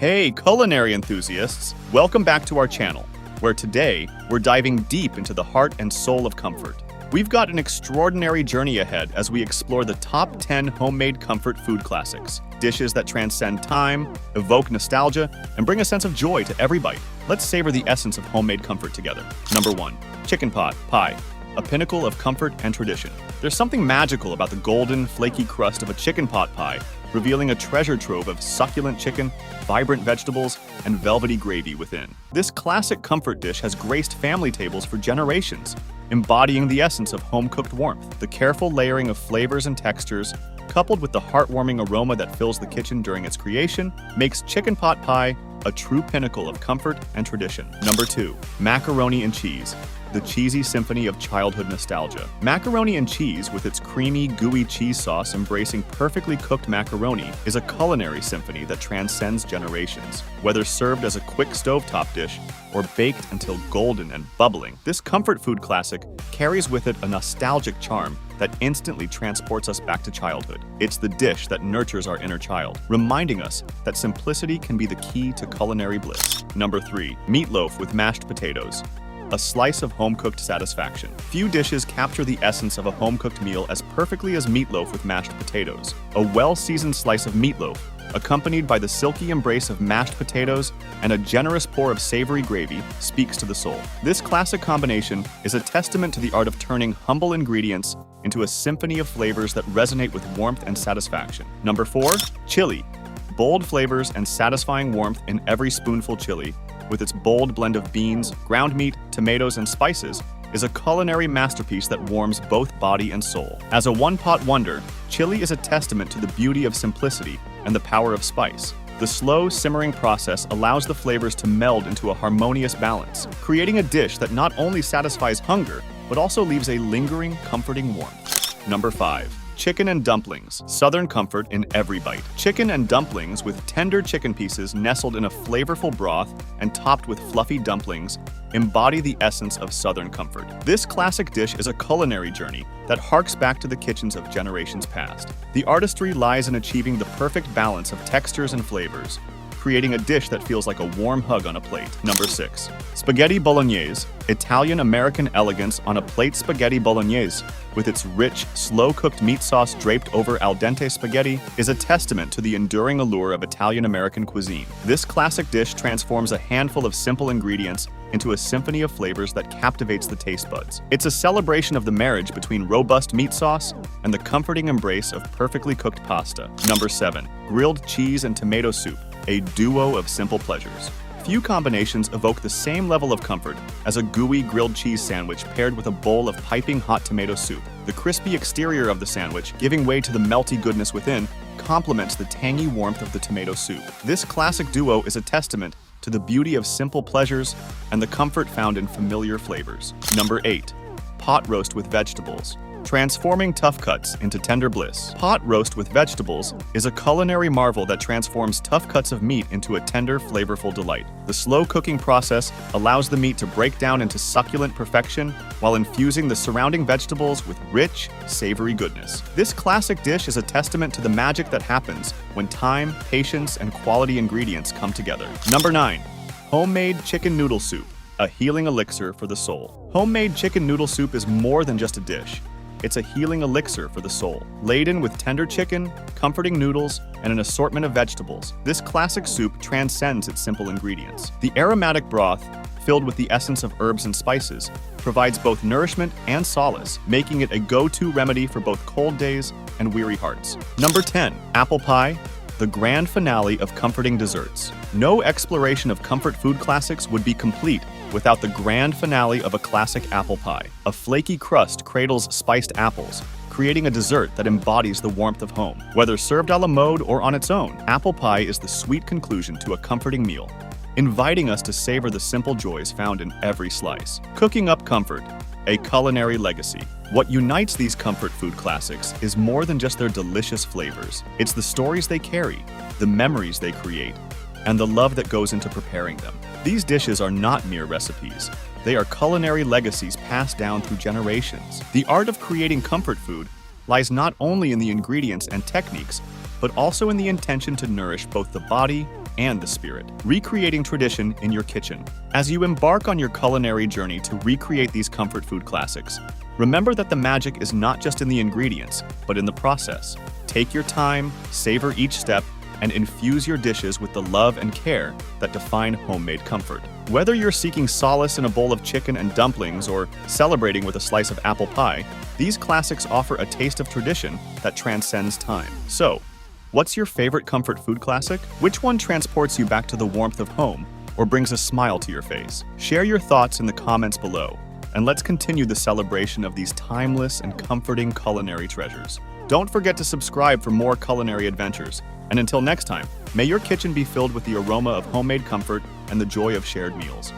Hey, culinary enthusiasts! Welcome back to our channel, where today we're diving deep into the heart and soul of comfort. We've got an extraordinary journey ahead as we explore the top 10 homemade comfort food classics, dishes that transcend time, evoke nostalgia, and bring a sense of joy to every bite. Let's savor the essence of homemade comfort together. Number 1. Chicken pot pie, a pinnacle of comfort and tradition. There's something magical about the golden, flaky crust of a chicken pot pie, revealing a treasure trove of succulent chicken, vibrant vegetables, and velvety gravy within. This classic comfort dish has graced family tables for generations, embodying the essence of home-cooked warmth. The careful layering of flavors and textures, coupled with the heartwarming aroma that fills the kitchen during its creation, makes chicken pot pie a true pinnacle of comfort and tradition. Number 2. Macaroni and Cheese, the cheesy symphony of childhood nostalgia. Macaroni and cheese, with its creamy, gooey cheese sauce embracing perfectly cooked macaroni, is a culinary symphony that transcends generations. Whether served as a quick stovetop dish or baked until golden and bubbling, this comfort food classic carries with it a nostalgic charm that instantly transports us back to childhood. It's the dish that nurtures our inner child, reminding us that simplicity can be the key to culinary bliss. Number 3. Meatloaf with mashed potatoes, a slice of home-cooked satisfaction. Few dishes capture the essence of a home-cooked meal as perfectly as meatloaf with mashed potatoes. A well-seasoned slice of meatloaf, accompanied by the silky embrace of mashed potatoes and a generous pour of savory gravy, speaks to the soul. This classic combination is a testament to the art of turning humble ingredients into a symphony of flavors that resonate with warmth and satisfaction. Number 4. Chili. Bold flavors and satisfying warmth in every spoonful chili, with its bold blend of beans, ground meat, tomatoes, and spices, is a culinary masterpiece that warms both body and soul. As a one-pot wonder, chili is a testament to the beauty of simplicity and the power of spice. The slow, simmering process allows the flavors to meld into a harmonious balance, creating a dish that not only satisfies hunger, but also leaves a lingering, comforting warmth. Number 5. Chicken and dumplings, southern comfort in every bite. Chicken and dumplings with tender chicken pieces nestled in a flavorful broth and topped with fluffy dumplings embody the essence of southern comfort. This classic dish is a culinary journey that harks back to the kitchens of generations past. The artistry lies in achieving the perfect balance of textures and flavors, creating a dish that feels like a warm hug on a plate. Number 6. Spaghetti bolognese, Italian-American elegance on a plate. Spaghetti bolognese, with its rich, slow-cooked meat sauce draped over al dente spaghetti, is a testament to the enduring allure of Italian-American cuisine. This classic dish transforms a handful of simple ingredients into a symphony of flavors that captivates the taste buds. It's a celebration of the marriage between robust meat sauce and the comforting embrace of perfectly cooked pasta. Number 7. Grilled cheese and tomato soup, a duo of simple pleasures. Few combinations evoke the same level of comfort as a gooey grilled cheese sandwich paired with a bowl of piping hot tomato soup. The crispy exterior of the sandwich, giving way to the melty goodness within, complements the tangy warmth of the tomato soup. This classic duo is a testament to the beauty of simple pleasures and the comfort found in familiar flavors. Number 8. Pot roast with vegetables, transforming tough cuts into tender bliss. Pot roast with vegetables is a culinary marvel that transforms tough cuts of meat into a tender, flavorful delight. The slow cooking process allows the meat to break down into succulent perfection while infusing the surrounding vegetables with rich, savory goodness. This classic dish is a testament to the magic that happens when time, patience, and quality ingredients come together. Number 9. Homemade chicken noodle soup, a healing elixir for the soul. Homemade chicken noodle soup is more than just a dish. It's a healing elixir for the soul. Laden with tender chicken, comforting noodles, and an assortment of vegetables, this classic soup transcends its simple ingredients. The aromatic broth, filled with the essence of herbs and spices, provides both nourishment and solace, making it a go-to remedy for both cold days and weary hearts. Number 10. Apple pie, the grand finale of comforting desserts. No exploration of comfort food classics would be complete without the grand finale of a classic apple pie. A flaky crust cradles spiced apples, creating a dessert that embodies the warmth of home. Whether served a la mode or on its own, apple pie is the sweet conclusion to a comforting meal, inviting us to savor the simple joys found in every slice. Cooking up comfort, a culinary legacy. What unites these comfort food classics is more than just their delicious flavors. It's the stories they carry, the memories they create, and the love that goes into preparing them. These dishes are not mere recipes. They are culinary legacies passed down through generations. The art of creating comfort food lies not only in the ingredients and techniques, but also in the intention to nourish both the body and the spirit, recreating tradition in your kitchen. As you embark on your culinary journey to recreate these comfort food classics, remember that the magic is not just in the ingredients, but in the process. Take your time, savor each step, and infuse your dishes with the love and care that define homemade comfort. Whether you're seeking solace in a bowl of chicken and dumplings or celebrating with a slice of apple pie, these classics offer a taste of tradition that transcends time. So, what's your favorite comfort food classic? Which one transports you back to the warmth of home or brings a smile to your face? Share your thoughts in the comments below, and let's continue the celebration of these timeless and comforting culinary treasures. Don't forget to subscribe for more culinary adventures. And until next time, may your kitchen be filled with the aroma of homemade comfort and the joy of shared meals.